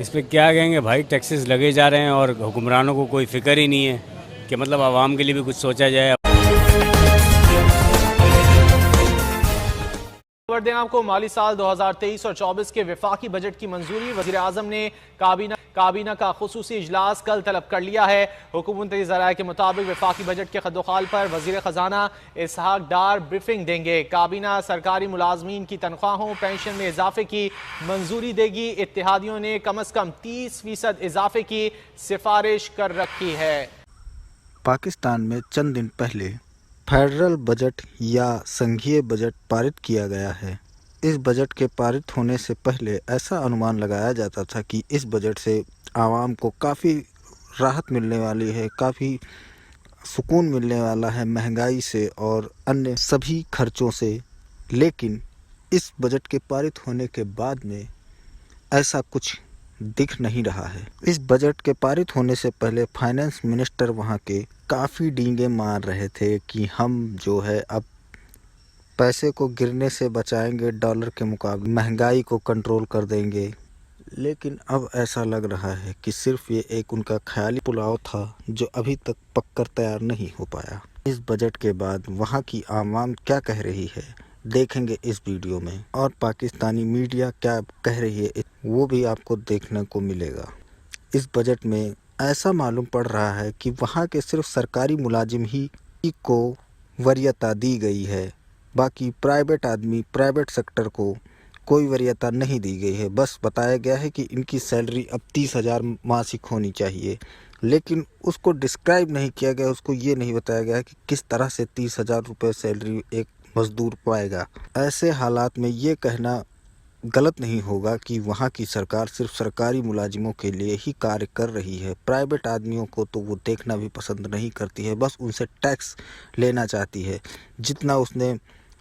इस पे क्या कहेंगे भाई, टैक्सेस लगे जा रहे हैं और हुक्मरानों को कोई फिक्र ही नहीं है कि मतलब आवाम के लिए भी कुछ सोचा जाए। खबर दें आपको, माली साल 2023 और 24 के विफाकी बजट की मंजूरी। वजीर आजम ने काबीना का खुसूसी इजलास कल तलब कर लिया है। हुकूमती ज़राए के मुताबिक विफाकी बजट के खदोखाल पर वजीर खजाना इसहाक डार ब्रीफिंग देंगे। काबीना सरकारी मुलाजमीन की तनख्वाहों पेंशन में इजाफे की मंजूरी देगी। इत्तेहादियों ने कम अज कम 30% इजाफे की सिफारिश कर रखी है। पाकिस्तान में चंद दिन पहले फेडरल बजट या संघीय बजट पारित किया गया है। इस बजट के पारित होने से पहले ऐसा अनुमान लगाया जाता था कि इस बजट से आवाम को काफ़ी राहत मिलने वाली है, काफ़ी सुकून मिलने वाला है महंगाई से और अन्य सभी खर्चों से। लेकिन इस बजट के पारित होने के बाद में ऐसा कुछ दिख नहीं रहा है। इस बजट के पारित होने से पहले फाइनेंस मिनिस्टर वहाँ के काफ़ी डींगे मार रहे थे कि हम जो है अब पैसे को गिरने से बचाएंगे, डॉलर के मुकाबले महंगाई को कंट्रोल कर देंगे। लेकिन अब ऐसा लग रहा है कि सिर्फ ये एक उनका ख्याली पुलाव था जो अभी तक पककर तैयार नहीं हो पाया। इस बजट के बाद वहाँ की आवाम क्या कह रही है देखेंगे इस वीडियो में, और पाकिस्तानी मीडिया क्या कह रही है वो भी आपको देखने को मिलेगा। इस बजट में ऐसा मालूम पड़ रहा है कि वहाँ के सिर्फ सरकारी मुलाजिम ही को वरीयता दी गई है, बाकी प्राइवेट आदमी, प्राइवेट सेक्टर को कोई वरीयता नहीं दी गई है। बस बताया गया है कि इनकी सैलरी अब 30,000 मासिक होनी चाहिए, लेकिन उसको डिस्क्राइब नहीं किया गया, उसको ये नहीं बताया गया है कि किस तरह से 30,000 रुपये सैलरी एक मजदूर पाएगा। ऐसे हालात में ये कहना गलत नहीं होगा कि वहाँ की सरकार सिर्फ सरकारी मुलाजिमों के लिए ही कार्य कर रही है। प्राइवेट आदमियों को तो वो देखना भी पसंद नहीं करती है, बस उनसे टैक्स लेना चाहती है। जितना उसने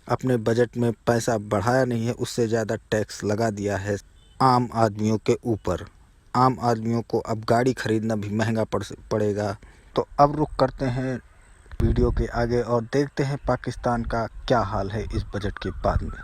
अपने बजट में पैसा बढ़ाया नहीं है, उससे ज़्यादा टैक्स लगा दिया है आम आदमियों के ऊपर। आम आदमियों को अब गाड़ी खरीदना भी महंगा पड़ेगा। तो अब रुख करते हैं वीडियो के आगे और देखते हैं पाकिस्तान का क्या हाल है इस बजट के बाद में।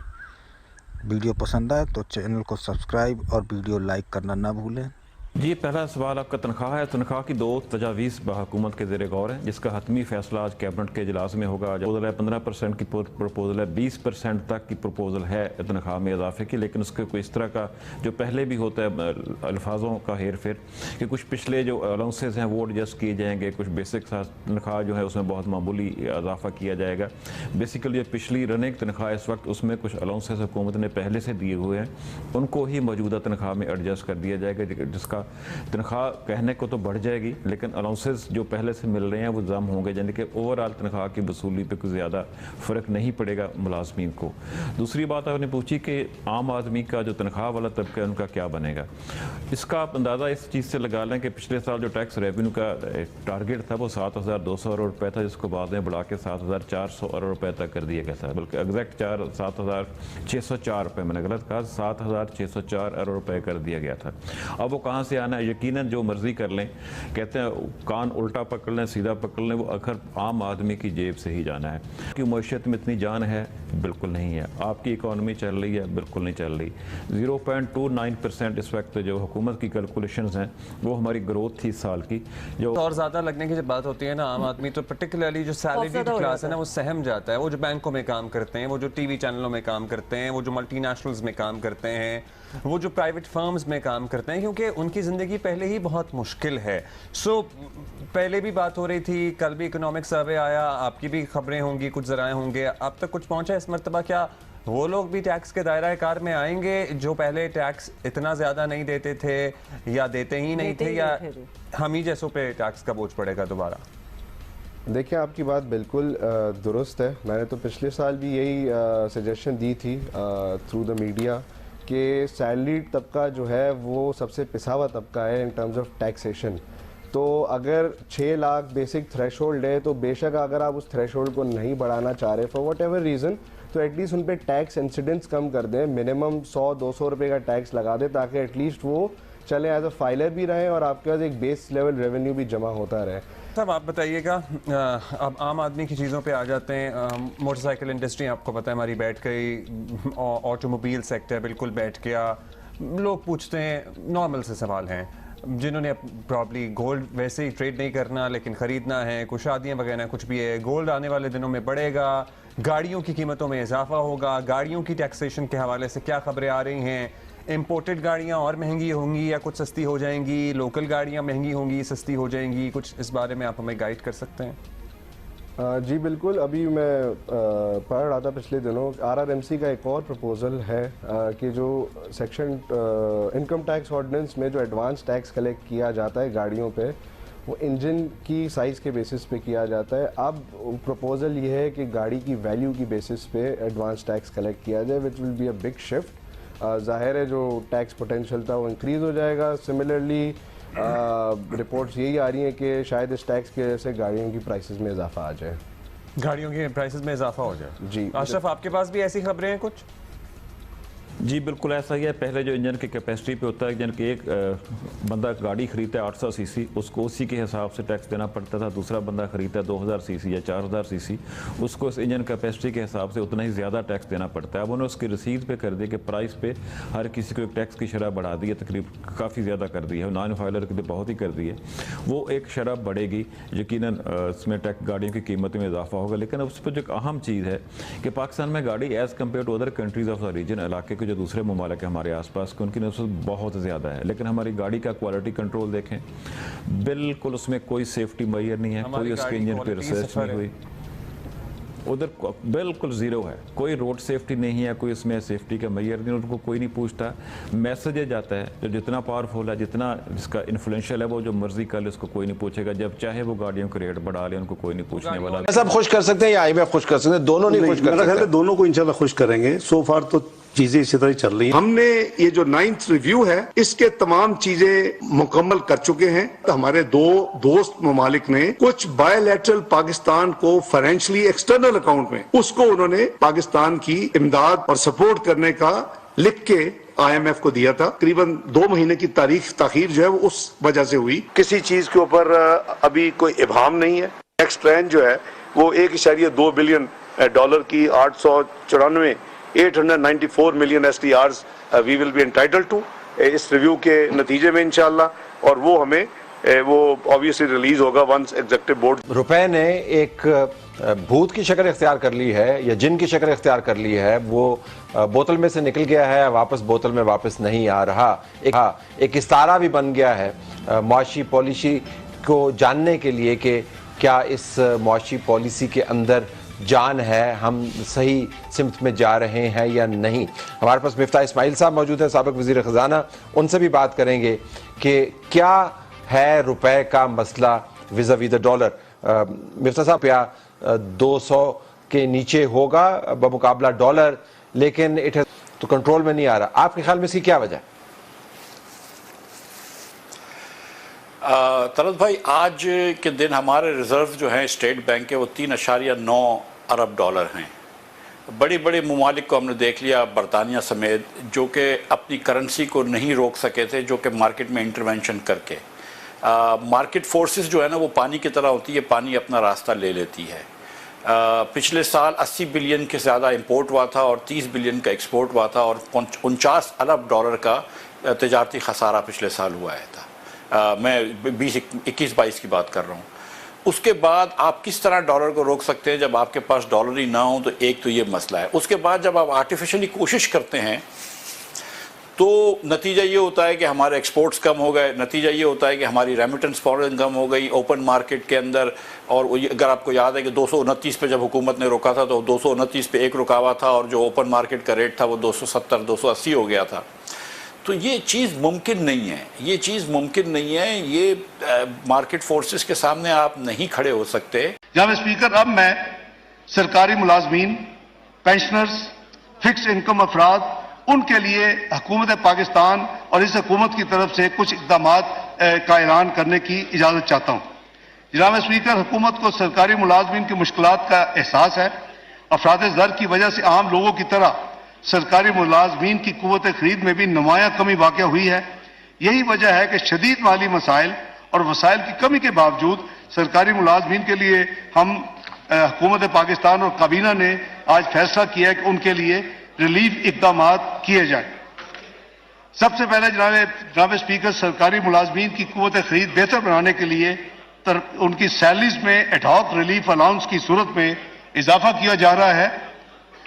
वीडियो पसंद आए तो चैनल को सब्सक्राइब और वीडियो लाइक करना ना भूलें। जी, पहला सवाल आपका तनख्वाह है। तनख्वाह की 2 तजावीज़ हुकूमत के ज़ेर गौर है, जिसका हतमी फैसला आज कैबिनेट के इजलास में होगा। प्रपोजल है 15% की प्रपोजल है, 20% तक की प्रपोजल है तनख्वाह में इजाफे की। लेकिन उसके कोई इस तरह का जो पहले भी होता है अल्फाजों का हेर फेर कि कुछ पिछले जो अलाउंसेस हैं वो एडजस्ट किए जाएंगे, कुछ बेसिक तनख्वाह जो है उसमें बहुत मामूली इजाफा किया जाएगा। बेसिकली जो पिछली रनिंग तनख्वाह इस वक्त उसमें कुछ अलाउंसेस हुकूमत ने पहले से दिए हुए हैं, उनको ही मौजूदा तनख्वाह में एडजस्ट कर दिया जाएगा, जिसका तनख्वाह कहने को तो बढ़ जाएगी लेकिन अलाउंसेस जो पहले से मिल रहे हैं वो जम होंगे, यानी कि ओवरऑल तनख्वाह की वसूली पे कुछ ज़्यादा फ़र्क नहीं पड़ेगा मुलाजमीन को। दूसरी बात आपने पूछी कि आम आदमी का जो तनख्वाह वाला तबका है उनका क्या बनेगा। इसका आप अंदाज़ा इस चीज़ से लगा लें कि पिछले साल जो टैक्स रेवेन्यू का टारगेट था वो 7,200 अरब रुपये था, जिसको बाद में बढ़ा के 7,400 अरब रुपये तक कर दिया गया था। बल्कि एग्जैक्ट 7,604 रुपये, मैंने गलत कहा, 7,604 अरब रुपये कर दिया गया था। अब वो कहाँ से आना है? यकीनन जो मर्जी कर लें, कहते हैं कान उल्टा पकड़ लें सीधा पकड़ लें, वो आखिर आम आदमी की जेब से ही जाना है। कि मैशत में इतनी जान है? बिल्कुल नहीं है। आपकी इकॉनमी चल रही है? बिल्कुल नहीं चल रही। 0.29% इस वक्त जो हुकूमत की कैलकुलेशंस हैं वो हमारी ग्रोथ थी इस साल की। जो और ज़्यादा लगने की जब बात होती है ना, आम आदमी तो पर्टिकुलरली जो सैलरी क्लास है ना वो सहम जाता है। वो जो बैंकों में काम करते हैं, वो जो टीवी चैनलों में काम करते हैं, वो जो मल्टीनेशनल्स में काम करते हैं, वो जो प्राइवेट फर्म्स में काम करते हैं, क्योंकि उनकी ज़िंदगी पहले ही बहुत मुश्किल है। पहले भी बात हो रही थी, कल भी इकोनॉमिक सर्वे आया, आपकी भी खबरें होंगी, कुछ ज़राए होंगे, अब तक कुछ पहुंचा इस मरतबा? क्या वो लोग भी टैक्स के दायरा कार में आएंगे जो पहले टैक्स इतना ज़्यादा नहीं देते थे या देते ही नहीं थे, या हम ही जैसों पे टैक्स का बोझ पड़ेगा दोबारा? देखिए, आपकी बात बिल्कुल दुरुस्त है। मैंने तो पिछले साल भी यही सजेशन दी थी थ्रू द मीडिया कि सैलरी तबका जो है वो सबसे पिसा हुआ तबका है इन टर्म्स ऑफ टैक्सेशन। तो अगर 6 लाख बेसिक थ्रेशोल्ड है तो बेशक अगर आप उस थ्रेशोल्ड को नहीं बढ़ाना चाह रहे फॉर वट एवर रीज़न, तो एटलीस्ट उन पर टैक्स इंसिडेंट्स कम कर दें। मिनिमम 100-200 रुपये का टैक्स लगा दें ताकि एटलीस्ट वो चले एज अ फाइलर भी रहे और आपके पास एक बेस लेवल रेवेन्यू भी जमा होता रहे। साहब आप बताइएगा, अब आम आदमी की चीज़ों पे आ जाते हैं। मोटरसाइकिल इंडस्ट्री आपको पता है हमारी बैठ गई, ऑटोमोबाइल सेक्टर बिल्कुल बैठ गया, लोग पूछते हैं, नॉर्मल से सवाल हैं, जिन्होंने प्रॉब्ली गोल्ड वैसे ही ट्रेड नहीं करना लेकिन ख़रीदना है, कुछ शादियाँ वगैरह कुछ भी है, गोल्ड आने वाले दिनों में बढ़ेगा, गाड़ियों की कीमतों में इजाफा होगा, गाड़ियों की टैक्सेशन के हवाले से क्या खबरें आ रही हैं, इंपोर्टेड गाड़ियाँ और महंगी होंगी या कुछ सस्ती हो जाएंगी, लोकल गाड़ियाँ महंगी होंगी सस्ती हो जाएंगी, कुछ इस बारे में आप हमें गाइड कर सकते हैं? जी बिल्कुल, अभी मैं पढ़ रहा था पिछले दिनों आरआरएमसी का एक और प्रपोजल है कि जो सेक्शन इनकम टैक्स ऑर्डिनेंस में जो एडवांस टैक्स कलेक्ट किया जाता है गाड़ियों पे, वो इंजन की साइज़ के बेसिस पे किया जाता है। अब प्रपोजल ये है कि गाड़ी की वैल्यू की बेसिस पे एडवांस टैक्स कलेक्ट किया जाए, which will be a big shift. ज़ाहिर है जो टैक्स पोटेंशियल था वो इंक्रीज़ हो जाएगा। सिमिलरली रिपोर्ट्स यही आ रही हैं कि शायद इस टैक्स की वजह से गाड़ियों की प्राइसेस में इजाफा आ जाए, गाड़ियों के प्राइसेस में इजाफा हो जाए। जी अशरफ, आपके पास भी ऐसी खबरें हैं कुछ? जी बिल्कुल ऐसा ही है। पहले जो इंजन की कैपेसिटी पे होता है, इंजन के एक बंदा गाड़ी खरीदता है 800 सीसी, उसको उसी के हिसाब से टैक्स देना पड़ता था। दूसरा बंदा खरीदता है 2000 सीसी या 4000 सीसी, उसको इस इंजन कैपेसिटी के हिसाब से उतना ही ज़्यादा टैक्स देना पड़ता है। अब उन्होंने उसकी रसीद पे कर दिया कि प्राइस पे हर किसी को एक टैक्स की शरह बढ़ा दी है, तकरीबन काफ़ी ज़्यादा कर दी है, नॉन फाइलर की तो बहुत ही कर दी है। वो एक शरह बढ़ेगी, यकीनन इसमें टैक्स गाड़ियों की कीमत में इजाफा होगा। लेकिन उस पर जो एक अहम चीज़ है कि पाकिस्तान में गाड़ी as compare to other countries of the region, इलाके के जो दूसरे ममालिक हैं हमारे आसपास के, उनकी नस्ल बहुत ज़्यादा है। लेकिन हमारी गाड़ी का क्वालिटी कंट्रोल देखें, बिल्कुल उसमें कोई सेफ्टी मैयर नहीं है, कोई उसके इंजन पे रिसर्च नहीं हुई, उधर बिल्कुल ज़ीरो है, कोई रोड सेफ्टी नहीं है, कोई उसमें सेफ्टी का मैयर नहीं, उनको कोई नहीं पूछता। मैसेज जाता है जो जितना पावरफुल है, जितना जिसका इन्फ्लुएंशियल है, वो जो मर्जी कर ले, उसको कोई नहीं पूछेगा। जब चाहे वो गाड़ियों के रेट बढ़ा ले, उनको कोई नहीं पूछने वाला। सब खुश कर सकते हैं या IMF खुश कर सकते हैं, दोनों नहीं खुश कर मेरा ख्याल है सकते। दोनों को इंशाल्लाह खुश करेंगे। सो फार तो चीजें इसी तरह चल रही हैं। हमने ये जो 9th रिव्यू है, इसके तमाम चीजें मुकम्मल कर चुके हैं। तो हमारे दो दोस्त ममालिक ने कुछ बायलैटरल पाकिस्तान को फाइनेंशियली एक्सटर्नल अकाउंट में, उसको उन्होंने पाकिस्तान की इमदाद और सपोर्ट करने का लिख के IMF को दिया था। तकरीबन 2 महीने की तारीख ताखीर जो है वो उस वजह से हुई। किसी चीज के ऊपर अभी कोई इबाम नहीं है। नेक्स्ट ट्रेंड जो है वो 1.2 बिलियन डॉलर की 894 million SDRs we will be entitled to इस रिव्यू के नतीजे में इंशाल्लाह, और वो हमें वो ऑब्वियसली रिलीज होगा वंस एग्जीक्यूटिव बोर्ड। रुपए ने एक भूत की शक्ल इख्तियार कर ली है या जिन की शक्ल इख्तियार कर ली है, वो बोतल में से निकल गया है, वापस बोतल में वापस नहीं आ रहा। एक इस्तारा भी बन गया है मुआशी पॉलिसी को जानने के लिए कि क्या इस मुआशी पॉलिसी के अंदर जान है, हम सही सिमत में जा रहे हैं या नहीं। हमारे पास मिफ्ता इस्माइल साहब मौजूद हैं, साबिक वज़ीर ख़ज़ाना, उनसे भी बात करेंगे कि क्या है रुपए का मसला विज़ावी द डॉलर। मिफ्ता साहब, क्या 200 के नीचे होगा बमुकाबला डॉलर, लेकिन तो कंट्रोल में नहीं आ रहा, आपके ख्याल में इसकी क्या वजह? तरत भाई, आज के दिन हमारे रिजर्व जो हैं स्टेट बैंक के, वो 3.9 अरब डॉलर हैं। बड़ी बड़ी ममालिक को हमने देख लिया, बरतानिया समेत, जो कि अपनी करेंसी को नहीं रोक सके थे, जो कि मार्केट में इंटरवेंशन करके, मार्केट फोर्सेस जो है ना वो पानी की तरह होती है, पानी अपना रास्ता ले लेती है। पिछले साल 80 बिलियन के ज़्यादा इंपोर्ट हुआ था और 30 बिलियन का एक्सपोर्ट हुआ था, और 49 अरब डॉलर का तजारती खसारा पिछले साल हुआ है था। मैं 21-22 की बात कर रहा हूँ। उसके बाद आप किस तरह डॉलर को रोक सकते हैं जब आपके पास डॉलर ही ना हो? तो एक तो ये मसला है। उसके बाद जब आप आर्टिफिशियली कोशिश करते हैं तो नतीजा ये होता है कि हमारे एक्सपोर्ट्स कम हो गए, नतीजा ये होता है कि हमारी रेमिटेंस फॉरेन कम हो गई ओपन मार्केट के अंदर। और अगर आपको याद है कि 229 पे जब हुकूमत ने रोका था तो 229 पे एक रुकावा था, और जो ओपन मार्केट का रेट था वो 270-280 हो गया था। तो ये चीज़ मुमकिन नहीं है, ये चीज़ मुमकिन नहीं है, ये मार्केट फोर्सेस के सामने आप नहीं खड़े हो सकते। जनाब स्पीकर, अब मैं सरकारी मुलाजमीन, पेंशनर्स, फिक्स इनकम अफराद, उनके लिए हुकूमत पाकिस्तान और इस हुकूमत की तरफ से कुछ इक़दाम का ऐलान करने की इजाज़त चाहता हूँ। जनाब स्पीकर, हुकूमत को सरकारी मुलाजमीन की मुश्किलात का एहसास है। अफराद ज़र की वजह से आम लोगों की तरह सरकारी मुलाजमीन की कुव्वत खरीद में भी नुमायां कमी वाक़ हुई है। यही वजह है कि शदीद माली मसाइल और वसाइल की कमी के बावजूद सरकारी मुलाजमीन के लिए हम हुकूमत पाकिस्तान और काबीना ने आज फैसला किया है कि उनके लिए रिलीफ इक़दाम किए जाए। सबसे पहले जनाब स्पीकर, सरकारी मुलाजमीन की कुव्वत खरीद बेहतर बनाने के लिए उनकी सैलरीज में एडहॉक रिलीफ अलाउंस की सूरत में इजाफा किया जा रहा है,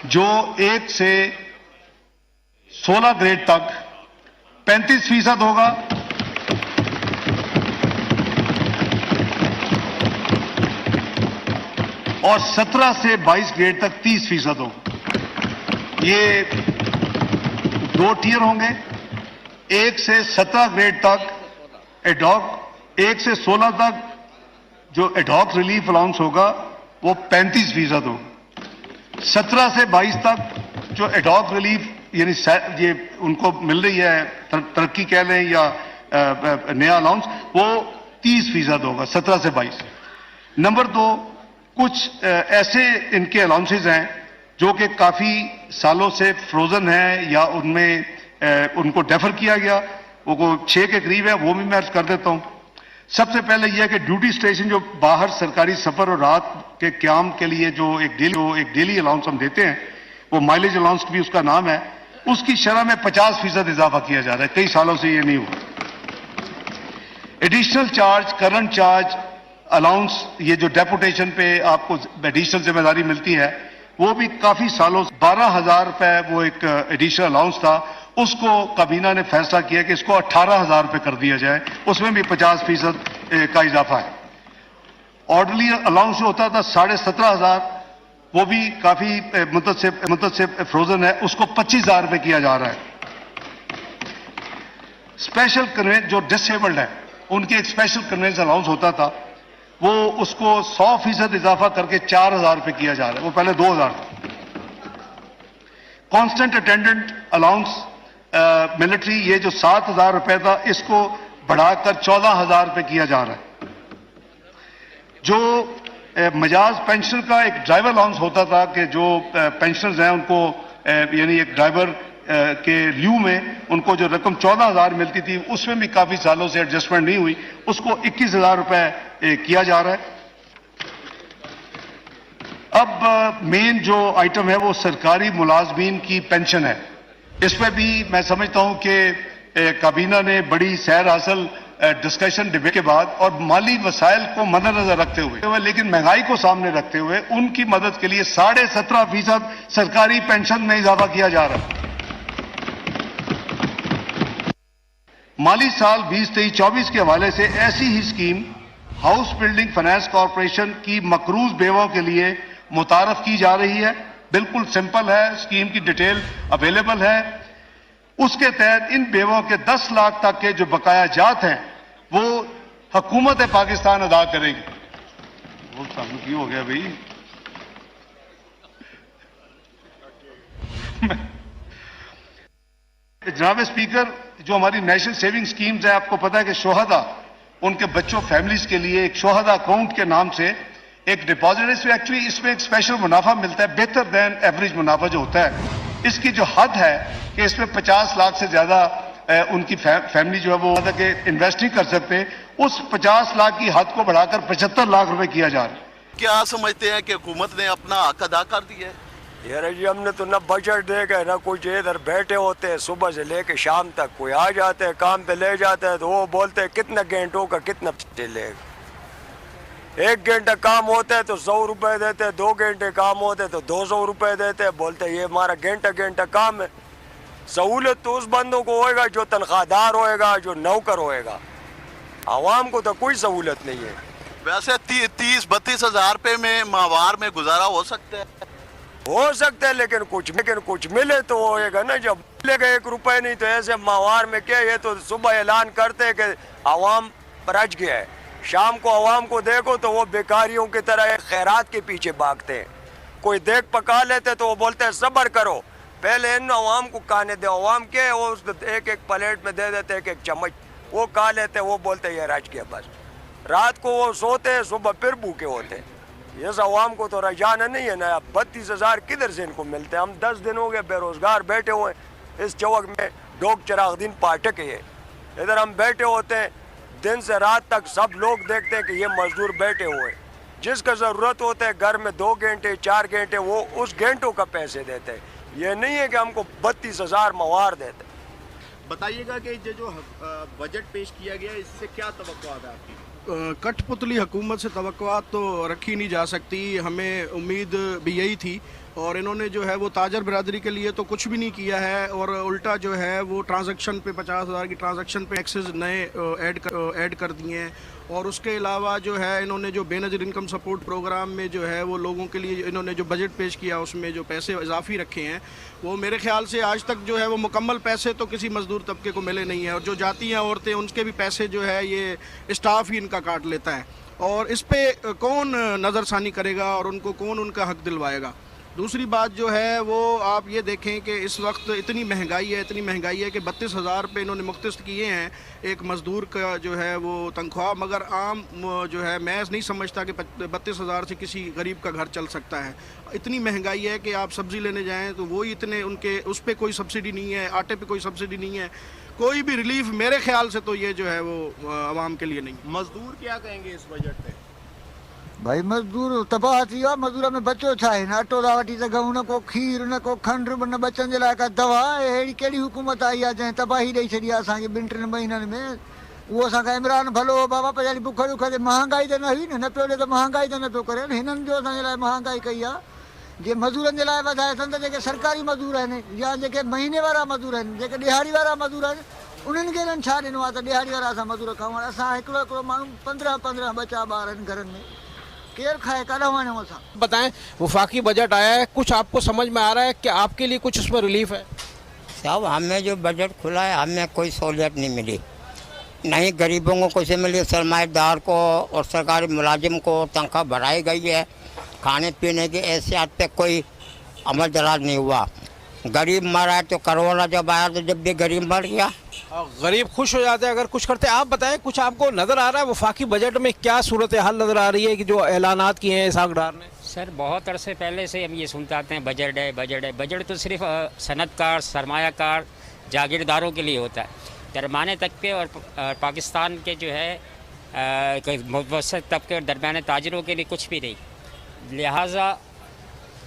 जो 1 से 16 ग्रेड तक 35% होगा और 17 से 22 ग्रेड तक 30% होगा। ये 2 टियर होंगे। 1 से 17 ग्रेड तक एडहॉक, 1 से 16 तक जो एडहॉक रिलीफ अलाउंस होगा वो 35% होगा। 17 से 22 तक जो एडहॉक रिलीफ यानी ये उनको मिल रही है, तरक्की कह लें या नया अलाउंस, वो 30% होगा 17 से 22। नंबर 2, कुछ ऐसे इनके अलाउंसेज हैं जो कि काफी सालों से फ्रोजन है या उनमें उनको डेफर किया गया, वो 6 के करीब है, वो भी मैं अर्ज कर देता हूं। सबसे पहले यह है कि ड्यूटी स्टेशन जो बाहर सरकारी सफर और रात के क्याम के लिए जो एक डेली अलाउंस हम देते हैं, वो माइलेज अलाउंस भी उसका नाम है, उसकी शरह में 50% इजाफा किया जा रहा है। कई सालों से ये नहीं हुआ। Additional charge, current charge, allowance, ये जो डेपुटेशन पे आपको एडिशनल जिम्मेदारी मिलती है, वो भी काफी सालों से 12,000 रुपए वो एक एडिशनल अलाउंस था, उसको काबीना ने फैसला किया कि इसको 18,000 रुपए कर दिया जाए, उसमें भी 50% का इजाफा है। ऑर्डरली अलाउंस जो होता था 17,500, वो भी काफी मुद्दत से फ्रोजन है, उसको 25,000 रुपए किया जा रहा है। स्पेशल कन्वेंस जो डिसेबल्ड है, उनके एक स्पेशल कन्वेंस अलाउंस होता था, वो उसको 100% इजाफा करके 4,000 रुपए किया जा रहा है, वो पहले 2,000 था। कांस्टेंट अटेंडेंट अलाउंस मिलिट्री, ये जो 7,000 रुपए था, इसको बढ़ाकर 14,000 रुपए किया जा रहा है। जो मजाज पेंशनर का एक ड्राइवर अलाउंस होता था कि जो पेंशनर्स हैं उनको यानी एक ड्राइवर के लिeu में उनको जो रकम 14,000 मिलती थी, उसमें भी काफी सालों से एडजस्टमेंट नहीं हुई, उसको 21,000 रुपए किया जा रहा है। अब मेन जो आइटम है वो सरकारी मुलाजमीन की पेंशन है। इस पर भी मैं समझता हूं कि काबीना ने बड़ी सैर हासिल डिस्कशन डिबेट के बाद और माली वसाइल को मद्देनजर रखते हुए, लेकिन महंगाई को सामने रखते हुए, उनकी मदद के लिए 17.5% सरकारी पेंशन में इजाफा किया जा रहा है। माली साल 2023-24 के हवाले से ऐसी ही scheme house building finance corporation की मकरूज बेवों के लिए मुतारफ की जा रही है। बिल्कुल सिंपल है, स्कीम की डिटेल अवेलेबल है। उसके तहत इन बेवों के 10 लाख तक के जो बकाया जात हैं वो हुकूमत पाकिस्तान अदा करेगी। वो क्यों हो गया भाई? जनाब स्पीकर, जो हमारी नेशनल सेविंग स्कीम्स है, आपको पता है कि शोहदा, उनके बच्चों, फैमिलीज के लिए एक शोहदा अकाउंट के नाम से एक डिपॉजिट है। एक्चुअली इसमें एक स्पेशल मुनाफा मिलता है, बेहतर दैन एवरेज मुनाफा जो होता है। इसकी जो हद है कि इसमें 50 लाख से ज्यादा उनकी फैमिली जो है वो इन्वेस्ट नहीं कर सकते, उस 50 लाख की हद को बढ़ाकर 75 लाख रुपए किया जा रहा है। क्या समझते हैं कि हुकूमत ने अपना हक अदा कर दिया है? यार जी, हमने तो ना बजट देगा ना कुछ, इधर बैठे होते हैं सुबह से लेके शाम तक, कोई आ जाते हैं काम पे ले जाते हैं तो वो बोलते हैं कितना घंटों का कितना चलेगा। 1 घंटा काम होता है तो 100 रुपए देते हैं, 2 घंटे काम होते हैं तो 200 रुपए देते हैं, बोलते हैं ये हमारा घंटा काम है। सहूलत तो उस बंदों को होएगा जो तनख्वाहदार होएगा, जो नौकर होएगा। आवाम को तो कोई सहूलत नहीं है। वैसे 30-32 हजार रुपए में माहवार में गुजारा हो सकता है, लेकिन कुछ मिले तो होएगा ना। जब मिलेगा 1 रुपए नहीं तो ऐसे माहवार में क्या, ये तो सुबह ऐलान करते हैं कि आवाम रच गया है, शाम को आवाम को देखो तो वो बेकारियों की तरह खैरात के पीछे भागते हैं। कोई देख पका लेते तो वो बोलते हैं सब्र करो, पहले इन आवाम को खाने दो। आवाम क्या है, वो एक प्लेट में दे देते, एक चम्मच वो खा लेते, वो बोलते ये रच गया बस। रात को वो सोते हैं, सुबह फिर भूखे होते हैं। इस आवाम को तो रजाना नहीं है ना। 32,000 किधर से इनको मिलते हैं? हम 10 दिन हो गए बेरोजगार बैठे हुए हैं इस चौक में, डोक चिराग दिन पाठक है। इधर हम बैठे होते हैं दिन से रात तक, सब लोग देखते हैं कि ये मजदूर बैठे हुए हैं। जिसका ज़रूरत होता है घर में 2 घंटे 4 घंटे, वो उस घंटों का पैसे देते हैं। ये नहीं है कि हमको 32,000 मवार देते। बताइएगा कि ये जो बजट पेश किया गया इससे क्या तवक्कुआत है आपकी? कठपुतली हुकूमत से तवक्कुआत तो रखी नहीं जा सकती। हमें उम्मीद भी यही थी और इन्होंने जो है वो ताजर बिरादरी के लिए तो कुछ भी नहीं किया है और उल्टा जो है वो ट्रांजैक्शन पे 50,000 की ट्रांजैक्शन पे टैक्सेस नए ऐड कर दिए हैं। और उसके अलावा जो है इन्होंने जो बेनज़ीर इनकम सपोर्ट प्रोग्राम में जो है वो लोगों के लिए इन्होंने जो बजट पेश किया उसमें जो पैसे इजाफी रखे हैं वो मेरे ख्याल से आज तक जो है वो मुकम्मल पैसे तो किसी मज़दूर तबके को मिले नहीं है। और जो जाती हैं औरतें उनके भी पैसे जो है ये स्टाफ ही इनका काट लेता है और इस पर कौन नज़रसानी करेगा और उनको कौन उनका हक दिलवाएगा। दूसरी बात जो है वो आप ये देखें कि इस वक्त इतनी महंगाई है कि 32,000 रुपये इन्होंने मुख्तस किए हैं एक मज़दूर का जो है वो तनख्वाह, मगर आम जो है मैं नहीं समझता कि 32,000 से किसी गरीब का घर चल सकता है। इतनी महंगाई है कि आप सब्ज़ी लेने जाएं तो वही इतने उनके उस पर कोई सब्सिडी नहीं है, आटे पे कोई सब्सिडी नहीं है, कोई भी रिलीफ मेरे ख्याल से तो ये जो है वो आवाम के लिए नहीं। मजदूर क्या कहेंगे इस बजट पे? भाई मजदूर तबाह थी वियो, मजदूर में बचो छा है न अटो था वठी सघूं, न को खीर न को खंड न बचनि जे लाइ का दवा। अहिड़ी कहिड़ी हुकूमत आई आहे जंहिं तबाही ॾेई छॾी आहे असांखे 2-3 महीननि में। उहो असांखां इमरान भलो हो बाबा, पछाड़ी बुख ॾुख ते महांगाई त न हुई न पियो ॾे त महांगाई त नथो करे। हिननि जो असांजे लाइ महांगाई कई आहे। जे मज़दूरनि जे लाइ वधाए अथनि त जेके सरकारी मज़दूर आहिनि या जेके महीने वारा मज़दूर आहिनि, जेके ॾिहाड़ी वारा मज़दूर आहिनि, उन्हनि खे इन्हनि छा ॾिनो आहे त ॾिहाड़ी वारा असां मज़दूर खाऊं। असां हिकिड़ो माण्हू 15 बचा ॿार आहिनि घरनि में, केर खाए काॾा वञूं असां? बताएं, वफाकी बजट आया है, कुछ आपको समझ में आ रहा है कि आपके लिए कुछ उसमें रिलीफ है? साहब हमें जो बजट खुला है हमें कोई सहूलियत नहीं मिली, नहीं गरीबों को कुछ मिली, सरमाएदार को और सरकारी मुलाजिम को तनख्वाह बढ़ाई गई है, खाने पीने की एहतियात पे कोई अमल दराज नहीं हुआ। गरीब मरा है तो कोरोना जब आया तो जब भी गरीब मर गया। गरीब खुश हो जाते हैं अगर कुछ करते। आप बताएं, कुछ आपको नज़र आ रहा है वफाकी बजट में क्या सूरत हाल नज़र आ रही है कि जो ऐलानात किए हैं इसहाक डार ने? सर बहुत अरसे पहले से हम ये सुनते आते हैं बजट है बजट है। बजट तो सिर्फ सनतकार, सरमायाकार, जागीरदारों के लिए होता है। दरमियाने तबके और पाकिस्तान के जो है मुतवस्सित तबके और दरमियाने ताजरों के लिए कुछ भी नहीं। लिहाजा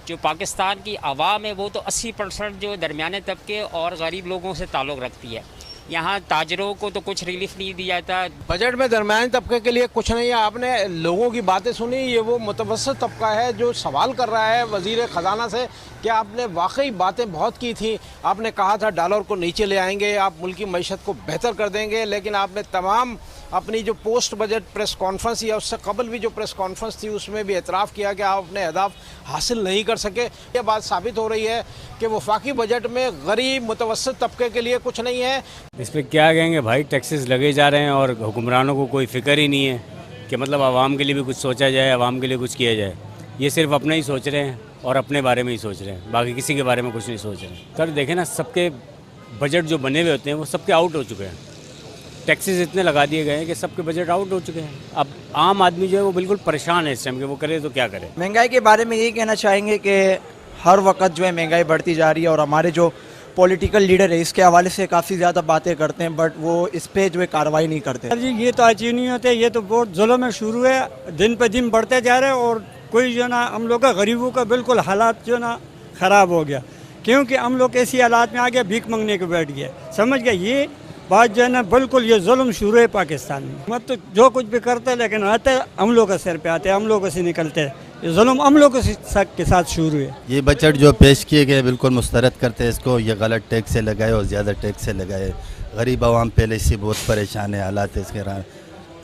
जो पाकिस्तान की आवाम है वो तो 80% जो दरमियाने तबके और गरीब लोगों से ताल्लुक़ रखती है। यहाँ ताजरों को तो कुछ रिलीफ नहीं दिया था। बजट में दरमियाने तबके के लिए कुछ नहीं है। आपने लोगों की बातें सुनी, ये वो मुतवस्सित तबका है जो सवाल कर रहा है वज़ीर ख़जाना से कि आपने वाकई बातें बहुत की थी। आपने कहा था डॉलर को नीचे ले आएंगे, आप मुल्क की मईशत को बेहतर कर देंगे, लेकिन आपने तमाम अपनी जो पोस्ट बजट प्रेस कॉन्फ्रेंस या उससे कबल भी जो प्रेस कॉन्फ्रेंस थी उसमें भी एतराफ़ किया कि आप अपने अहदाफ हासिल नहीं कर सके। ये बात साबित हो रही है कि वफाकी बजट में गरीब मुतवस्सित तबके के लिए कुछ नहीं है। इस पर क्या कहेंगे भाई, टैक्सेस लगे जा रहे हैं और हुक्मरानों को कोई फ़िक्र ही नहीं है कि मतलब आवाम के लिए भी कुछ सोचा जाए, आवाम के लिए कुछ किया जाए। ये सिर्फ अपना ही सोच रहे हैं और अपने बारे में ही सोच रहे हैं, बाकी किसी के बारे में कुछ नहीं सोच रहे हैं। सर देखें ना, सबके बजट जो बने हुए होते हैं वो सबके आउट हो चुके हैं। टैक्सेस इतने लगा दिए गए हैं कि सबके बजट आउट हो चुके हैं। अब आम आदमी जो है वो बिल्कुल परेशान है इस टाइम के, वो करे तो क्या करे। महंगाई के बारे में यही कहना चाहेंगे कि हर वक्त जो है महंगाई बढ़ती जा रही है और हमारे जो पॉलिटिकल लीडर है इसके हवाले से काफ़ी ज़्यादा बातें करते हैं, बट वो इस पे जो है कार्रवाई नहीं करते। जी ये तो अच्छी नहीं होते, ये तो बहुत जुल्म में शुरू है, दिन पे दिन बढ़ते जा रहे हैं और कोई जो ना हम लोग का गरीबों का बिल्कुल हालात जो ना ख़राब हो गया, क्योंकि हम लोग ऐसी हालात में आ गए भीख मांगने को बैठ गए। समझ गए ये बात जो है ना, बिल्कुल ये जुल्म शुरू है पाकिस्तान में। मतलब जो कुछ भी करते हैं लेकिन आते हम लोग के सिर पे आते हैं, हम लोग से निकलते हैं। ये जुल्म हम लोग के साथ शुरू है। ये बजट जो पेश किए गए बिल्कुल मुस्तरद करते हैं इसको। ये गलत टैक्स से लगाए और ज़्यादा टैक्स से लगाए। गरीब आवाम पहले से बहुत परेशान है, हालात इसके रहा।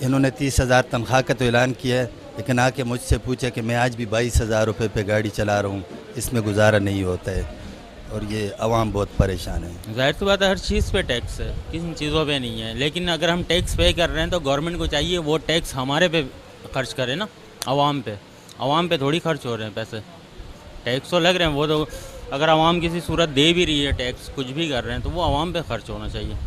इन्होंने 30,000 तनख्वाह का तो ऐलान किया है, लेकिन आके मुझसे पूछा कि मैं आज भी 22,000 रुपये पे गाड़ी चला रहा हूँ, इसमें गुजारा नहीं होता है और ये आवाम बहुत परेशान है। ज़ाहिर सी बात है, हर चीज़ पे टैक्स है, किन चीज़ों पे नहीं है। लेकिन अगर हम टैक्स पे कर रहे हैं तो गवर्नमेंट को चाहिए वो टैक्स हमारे पे खर्च करे ना, आवाम पे थोड़ी खर्च हो रहे हैं पैसे। टैक्स तो लग रहे हैं, वो तो अगर आवाम किसी सूरत दे भी रही है टैक्स, कुछ भी कर रहे हैं तो वो आवाम पे खर्च होना चाहिए।